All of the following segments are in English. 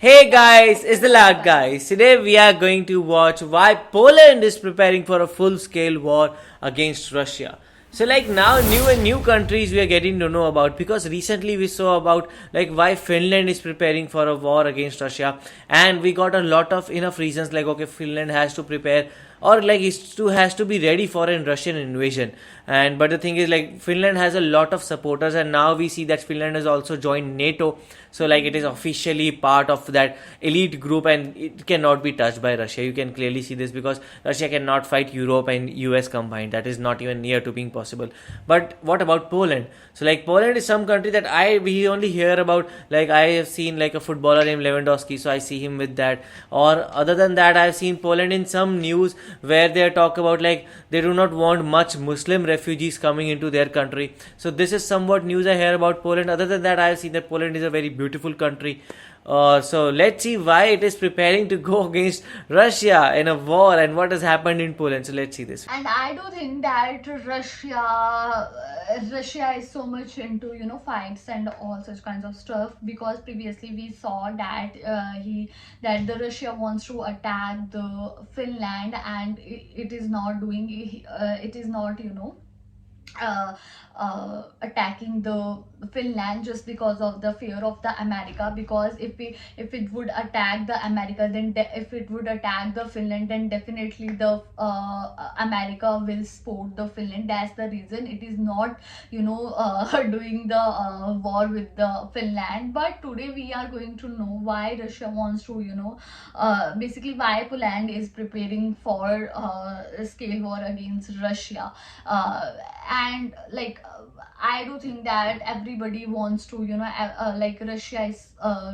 Hey guys, it's the Loud Guys. Today we are going to watch why Poland is preparing for a full-scale war against Russia. So now new countries we are getting to know about, because recently we saw about why Finland is preparing for a war against Russia, and we got a lot of enough reasons okay, Finland has to prepare, or has to be ready for a Russian invasion. And but the thing is Finland has a lot of supporters, and now we see that Finland has also joined NATO. So it is officially part of that elite group, and it cannot be touched by Russia. You can clearly see this because Russia cannot fight Europe and US combined. That is not even near to being possible. But what about Poland? So Poland is some country that we only hear about. I have seen a footballer named Lewandowski, so I see him with that. Or other than that, I have seen Poland in some news where they talk about they do not want much Muslim refugees coming into their country. So this is somewhat news I hear about Poland. Other than that, I have seen that Poland is a very beautiful country. So let's see why it is preparing to go against Russia in a war and what has happened in Poland. So let's see this. And I do think that Russia is so much into fights and all such kinds of stuff, because previously we saw that the Russia wants to attack the Finland, and it is not doing it is not attacking the Finland just because of the fear of the America. Because if it would attack the America, then if it would attack the Finland, then definitely the America will support the Finland. That's the reason it is not doing the war with the Finland. But today we are going to know why Russia wants to basically why Poland is preparing for a scale war against Russia. And I do think that everybody wants to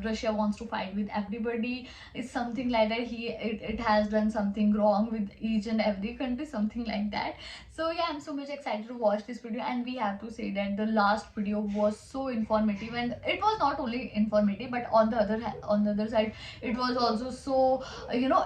Russia wants to fight with everybody. It's something like that. It has done something wrong with each and every country, something like that. So yeah, I'm so much excited to watch this video, and we have to say that the last video was so informative, and it was not only informative, but on the other side, it was also so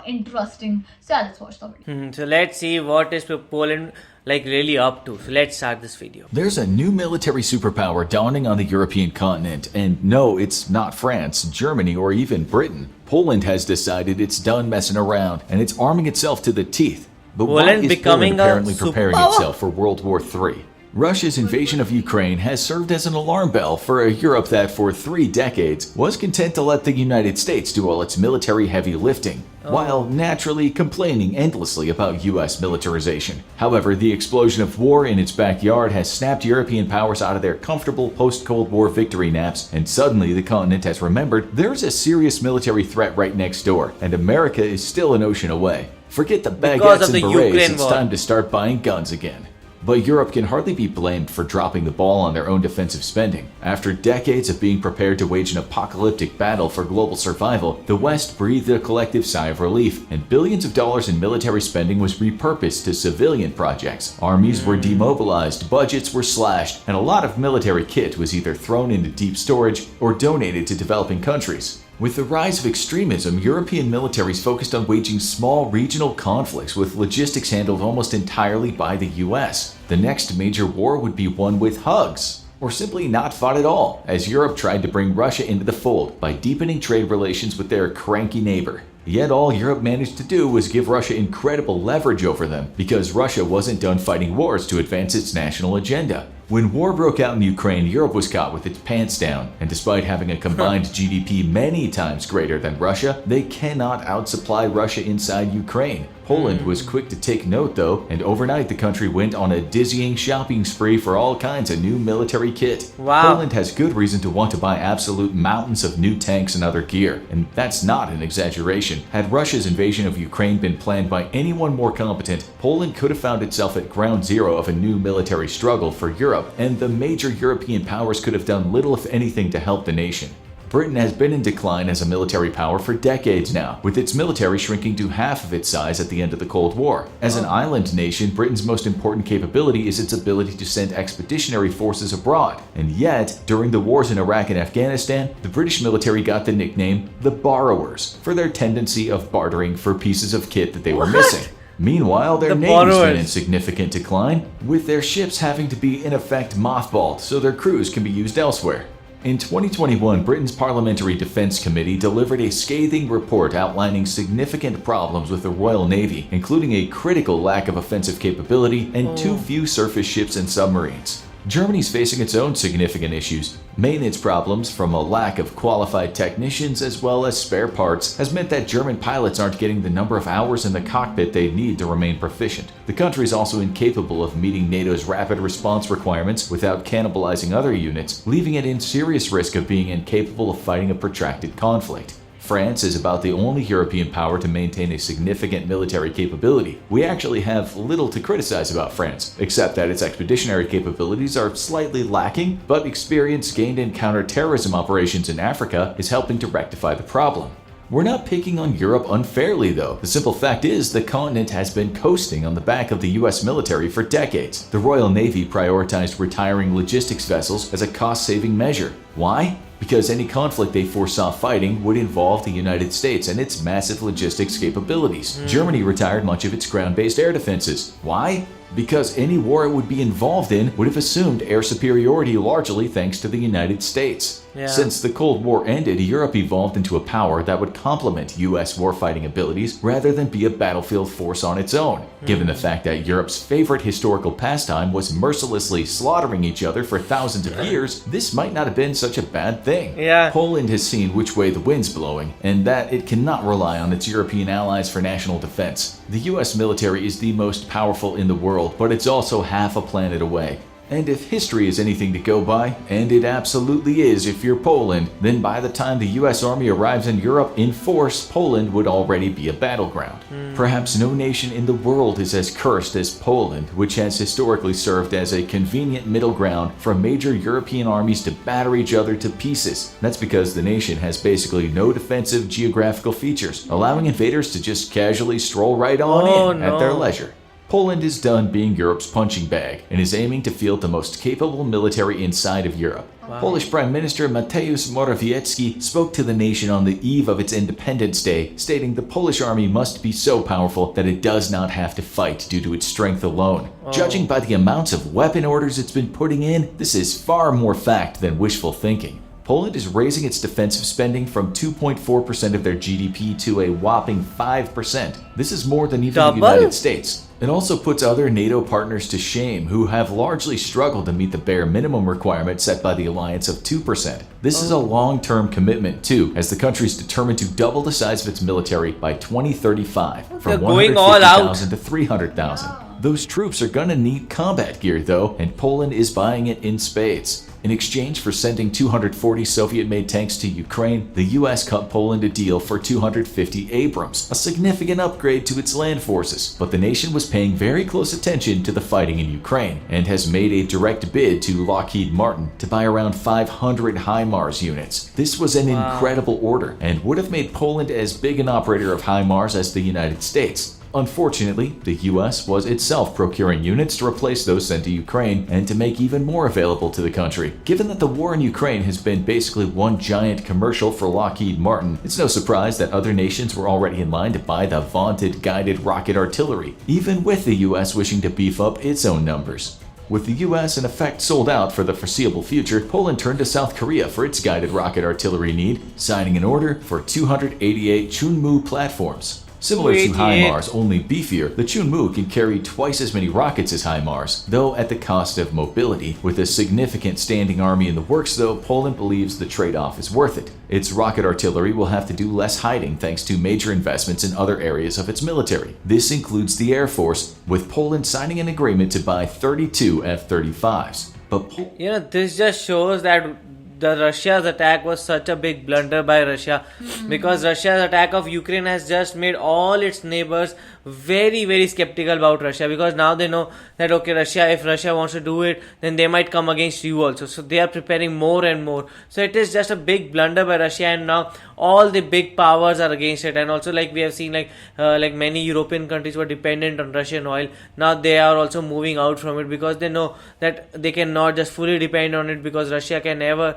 interesting. So yeah, let's watch the video. So let's see what is Poland really up to. So let's start this video. There's a new military superpower dawning on the European continent, and no, it's not France, Germany, or even Britain. Poland has decided it's done messing around, and it's arming itself to the teeth. But Poland why is becoming Poland apparently a preparing superpower? itself for World War III? Russia's invasion of Ukraine has served as an alarm bell for a Europe that for 3 decades was content to let the United States do all its military heavy lifting, while naturally complaining endlessly about US militarization. However, the explosion of war in its backyard has snapped European powers out of their comfortable post-Cold War victory naps, and suddenly the continent has remembered there's a serious military threat right next door, and America is still an ocean away. Forget the baguettes and berets, it's time to start buying guns again. But Europe can hardly be blamed for dropping the ball on their own defensive spending. After decades of being prepared to wage an apocalyptic battle for global survival, the West breathed a collective sigh of relief, and billions of dollars in military spending was repurposed to civilian projects. Armies were demobilized, budgets were slashed, and a lot of military kit was either thrown into deep storage or donated to developing countries. With the rise of extremism, European militaries focused on waging small regional conflicts with logistics handled almost entirely by the US. The next major war would be one with hugs, or simply not fought at all, as Europe tried to bring Russia into the fold by deepening trade relations with their cranky neighbor. Yet all Europe managed to do was give Russia incredible leverage over them, because Russia wasn't done fighting wars to advance its national agenda. When war broke out in Ukraine, Europe was caught with its pants down, and despite having a combined GDP many times greater than Russia, they cannot outsupply Russia inside Ukraine. Poland was quick to take note though, and overnight the country went on a dizzying shopping spree for all kinds of new military kit. Wow. Poland has good reason to want to buy absolute mountains of new tanks and other gear, and that's not an exaggeration. Had Russia's invasion of Ukraine been planned by anyone more competent, Poland could have found itself at ground zero of a new military struggle for Europe, and the major European powers could have done little if anything to help the nation. Britain has been in decline as a military power for decades now, with its military shrinking to half of its size at the end of the Cold War. As an island nation, Britain's most important capability is its ability to send expeditionary forces abroad. And yet, during the wars in Iraq and Afghanistan, the British military got the nickname the Borrowers for their tendency of bartering for pieces of kit that they were missing. Meanwhile, their navy's been in significant decline, with their ships having to be in effect mothballed so their crews can be used elsewhere. In 2021, Britain's Parliamentary Defence Committee delivered a scathing report outlining significant problems with the Royal Navy, including a critical lack of offensive capability and too few surface ships and submarines. Germany's facing its own significant issues. Maintenance problems from a lack of qualified technicians as well as spare parts has meant that German pilots aren't getting the number of hours in the cockpit they need to remain proficient. The country is also incapable of meeting NATO's rapid response requirements without cannibalizing other units, leaving it in serious risk of being incapable of fighting a protracted conflict. France is about the only European power to maintain a significant military capability. We actually have little to criticize about France, except that its expeditionary capabilities are slightly lacking, but experience gained in counter-terrorism operations in Africa is helping to rectify the problem. We're not picking on Europe unfairly, though. The simple fact is the continent has been coasting on the back of the US military for decades. The Royal Navy prioritized retiring logistics vessels as a cost-saving measure. Why? Because any conflict they foresaw fighting would involve the United States and its massive logistics capabilities. Germany retired much of its ground-based air defenses. Why? Because any war it would be involved in would have assumed air superiority largely thanks to the United States. Since the Cold War ended, Europe evolved into a power that would complement US warfighting abilities rather than be a battlefield force on its own. Given the fact that Europe's favorite historical pastime was mercilessly slaughtering each other for thousands of years, this might not have been such a bad thing. Poland has seen which way the wind's blowing, and that it cannot rely on its European allies for national defense. The US military is the most powerful in the world, but it's also half a planet away. And if history is anything to go by, and it absolutely is if you're Poland, then by the time the US Army arrives in Europe in force, Poland would already be a battleground. Perhaps no nation in the world is as cursed as Poland, which has historically served as a convenient middle ground for major European armies to batter each other to pieces. That's because the nation has basically no defensive geographical features, allowing invaders to just casually stroll right on in at their leisure. Poland is done being Europe's punching bag and is aiming to field the most capable military inside of Europe. Polish Prime Minister Mateusz Morawiecki spoke to the nation on the eve of its Independence Day, stating the Polish army must be so powerful that it does not have to fight due to its strength alone. Judging by the amounts of weapon orders it's been putting in, this is far more fact than wishful thinking. Poland is raising its defensive spending from 2.4% of their GDP to a whopping 5%. This is more than even the United States. It also puts other NATO partners to shame who have largely struggled to meet the bare minimum requirement set by the alliance of 2%. This is a long-term commitment too, as the country is determined to double the size of its military by 2035 from 150,000 to 300,000. Those troops are gonna need combat gear though, and Poland is buying it in spades. In exchange for sending 240 Soviet-made tanks to Ukraine, the US cut Poland a deal for 250 Abrams, a significant upgrade to its land forces. But the nation was paying very close attention to the fighting in Ukraine and has made a direct bid to Lockheed Martin to buy around 500 HIMARS units. This was an incredible order and would have made Poland as big an operator of HIMARS as the United States. Unfortunately, the US was itself procuring units to replace those sent to Ukraine and to make even more available to the country. Given that the war in Ukraine has been basically one giant commercial for Lockheed Martin, it's no surprise that other nations were already in line to buy the vaunted guided rocket artillery, even with the US wishing to beef up its own numbers. With the US in effect sold out for the foreseeable future, Poland turned to South Korea for its guided rocket artillery need, signing an order for 288 Chunmoo platforms. Similar to HIMARS, only beefier, the Chunmoo can carry twice as many rockets as HIMARS, though at the cost of mobility. With a significant standing army in the works though, Poland believes the trade-off is worth it. Its rocket artillery will have to do less hiding thanks to major investments in other areas of its military. This includes the Air Force, with Poland signing an agreement to buy 32 F-35s. But this just shows that the Russia's attack was such a big blunder by Russia, because Russia's attack of Ukraine has just made all its neighbors very, very skeptical about Russia, because now they know that okay, if Russia wants to do it, then they might come against you also. So they are preparing more and more. So it is just a big blunder by Russia, and now all the big powers are against it. And also, like we have seen, like many European countries were dependent on Russian oil. Now they are also moving out from it because they know that they cannot just fully depend on it, because Russia can never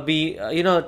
be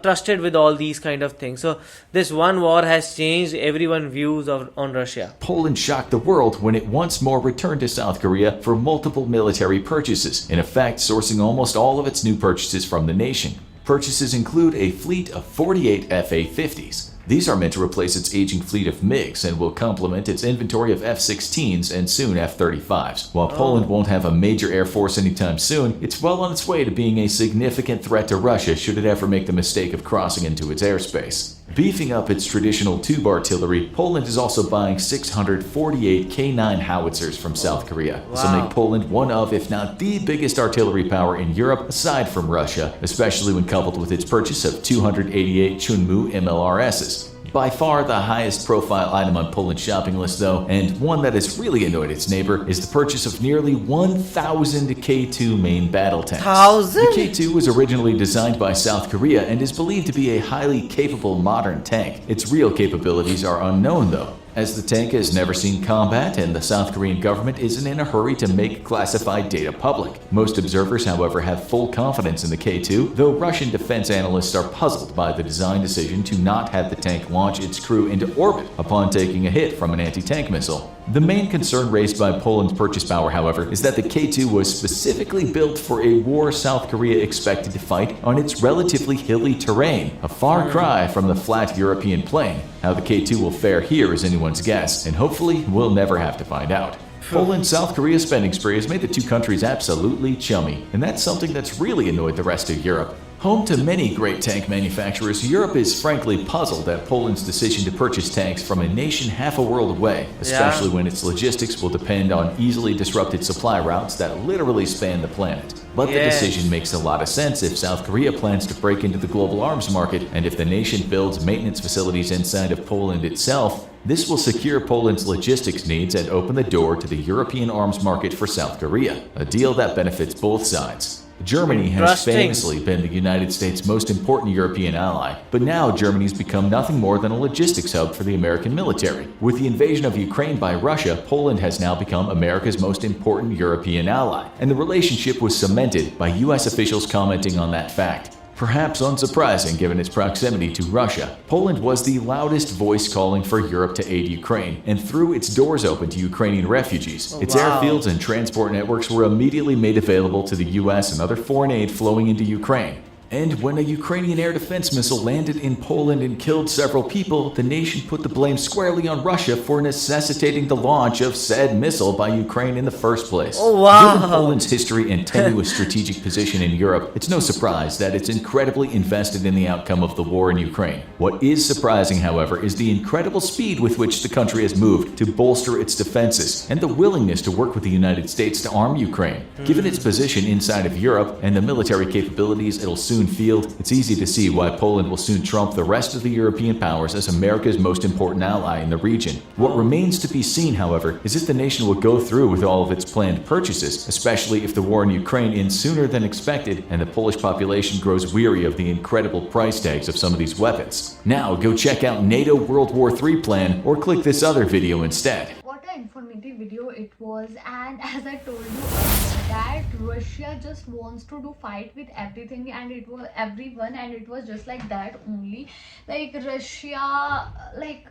trusted with all these kind of things. So this one war has changed everyone's views on Russia. Poland shocked the world when it once more returned to South Korea for multiple military purchases, in effect sourcing almost all of its new purchases from the nation. Purchases include a fleet of 48 Fa-50s. These are meant to replace its aging fleet of MiGs and will complement its inventory of F-16s and soon F-35s. While Poland won't have a major air force anytime soon, it's well on its way to being a significant threat to Russia should it ever make the mistake of crossing into its airspace. Beefing up its traditional tube artillery, Poland is also buying 648 K9 howitzers from South Korea. This will make Poland one of, if not the biggest artillery power in Europe aside from Russia, especially when coupled with its purchase of 288 Chunmoo MLRSs. By far the highest profile item on Poland's shopping list though, and one that has really annoyed its neighbor, is the purchase of nearly 1,000 K2 main battle tanks. 1,000? The K2 was originally designed by South Korea and is believed to be a highly capable modern tank. Its real capabilities are unknown though, as the tank has never seen combat and the South Korean government isn't in a hurry to make classified data public. Most observers, however, have full confidence in the K2, though Russian defense analysts are puzzled by the design decision to not have the tank launch its crew into orbit upon taking a hit from an anti-tank missile. The main concern raised by Poland's purchase power, however, is that the K2 was specifically built for a war South Korea expected to fight on its relatively hilly terrain, a far cry from the flat European plain. How the K2 will fare here is anyone's guess, and hopefully we'll never have to find out. Poland-South Korea spending spree has made the two countries absolutely chummy, and that's something that's really annoyed the rest of Europe. Home to many great tank manufacturers, Europe is frankly puzzled at Poland's decision to purchase tanks from a nation half a world away, especially when its logistics will depend on easily disrupted supply routes that literally span the planet. But the decision makes a lot of sense if South Korea plans to break into the global arms market, and if the nation builds maintenance facilities inside of Poland itself. This will secure Poland's logistics needs and open the door to the European arms market for South Korea, a deal that benefits both sides. Germany has famously been the United States' most important European ally, but now Germany's become nothing more than a logistics hub for the American military. With the invasion of Ukraine by Russia, Poland has now become America's most important European ally, and the relationship was cemented by US officials commenting on that fact. Perhaps unsurprising given its proximity to Russia, Poland was the loudest voice calling for Europe to aid Ukraine and threw its doors open to Ukrainian refugees. Its airfields and transport networks were immediately made available to the US and other foreign aid flowing into Ukraine. And when a Ukrainian air defense missile landed in Poland and killed several people, the nation put the blame squarely on Russia for necessitating the launch of said missile by Ukraine in the first place. Given Poland's history and tenuous strategic position in Europe, it's no surprise that it's incredibly invested in the outcome of the war in Ukraine. What is surprising, however, is the incredible speed with which the country has moved to bolster its defenses and the willingness to work with the United States to arm Ukraine. Given its position inside of Europe and the military capabilities it'll soon field, it's easy to see why Poland will soon trump the rest of the European powers as America's most important ally in the region. What remains to be seen, however, is if the nation will go through with all of its planned purchases, especially if the war in Ukraine ends sooner than expected and the Polish population grows weary of the incredible price tags of some of these weapons. Now go check out NATO World War III plan or click this other video instead. Informative video it was, and as I told you earlier, that Russia just wants to do fight with everything and it was everyone, and it was just like that only. Like Russia, like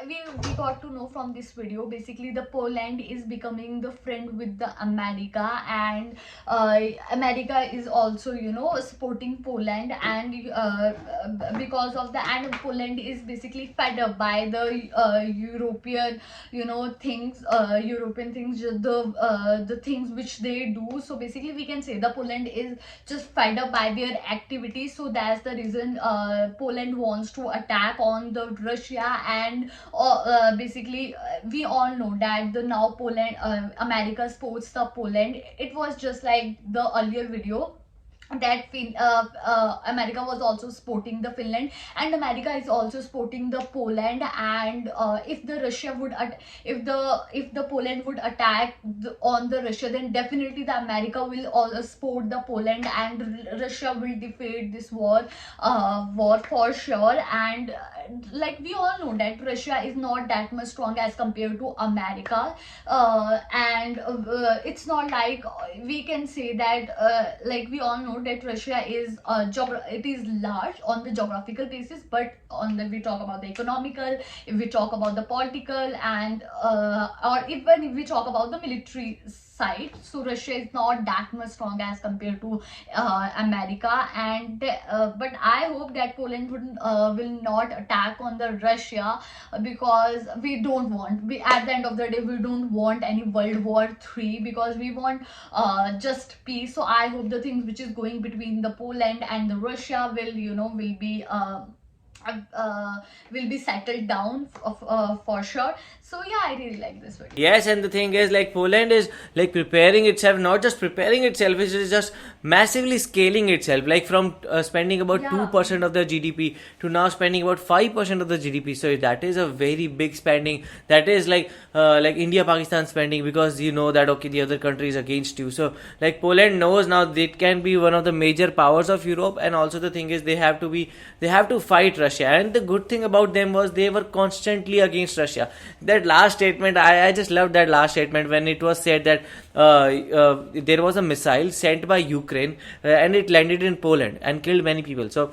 we got to know from this video, basically the Poland is becoming the friend with the America, and America is also, you know, supporting Poland, and because of the, and Poland is basically fed up by the European, you know, things, European things, the things which they do. So basically we can say the Poland is just fed up by their activities, so that's the reason Poland wants to attack on the Russia. And basically we all know that the now Poland, America supports the Poland. It was just like the earlier video that America was also supporting the Finland, and America is also supporting the Poland. And if the Russia would if the Poland would attack on the Russia, then definitely the America will also support the Poland, and Russia will defeat this war for sure. And like we all know that Russia is not that much strong as compared to America, and it's not like we can say that like we all know know that Russia is it is large on the geographical basis, but we talk about the economical, if we talk about the political, and or even if we talk about the military side, so Russia is not that much strong as compared to America. And but I hope that Poland will not attack on the Russia, because we don't want, we at the end of the day we don't want any World War III, because we want just peace. So I hope the things which is going between the Poland and the Russia will, will be settled down for sure. So yeah, I really like this video. Yes, and the thing is, like, Poland is like preparing itself, not just preparing itself, it is just massively scaling itself, like from spending about 2% of the GDP to now spending about 5% of the GDP. So that is a very big spending. That is like India Pakistan spending, because you know that okay, the other country is against you. So like Poland knows now it can be one of the major powers of Europe, and also the thing is they have to fight Russia. And the good thing about them was they were constantly against Russia. That last statement, I just loved that last statement when it was said that there was a missile sent by Ukraine and it landed in Poland and killed many people. So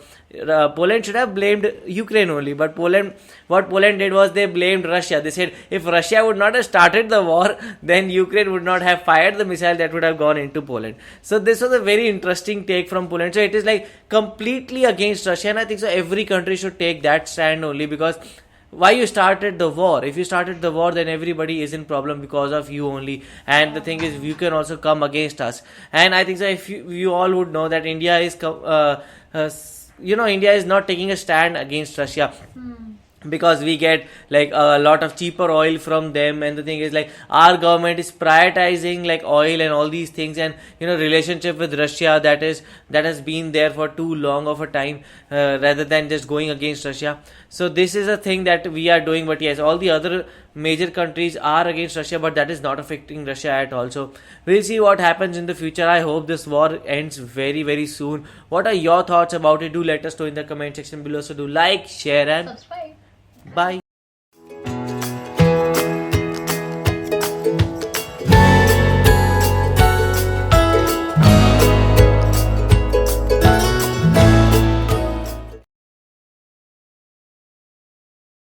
Poland should have blamed Ukraine only, but what Poland did was they blamed Russia. They said if Russia would not have started the war, then Ukraine would not have fired the missile that would have gone into Poland. So this was a very interesting take from Poland. So it is like completely against Russia, and I think so every country should take that stand only, because why you started the war? If you started the war, then everybody is in problem because of you only. And the thing is, you can also come against us. And I think so if you all would know that India is India is not taking a stand against Russia, because we get like a lot of cheaper oil from them. And the thing is, like, our government is prioritizing like oil and all these things, and relationship with Russia that has been there for too long of a time, rather than just going against Russia. So this is a thing that we are doing. But yes, all the other major countries are against Russia, but that is not affecting Russia at all. So we'll see what happens in the future. I hope this war ends very, very soon. What are your thoughts about it? Do let us know in the comment section below. So do like, share, and Subscribe. bye.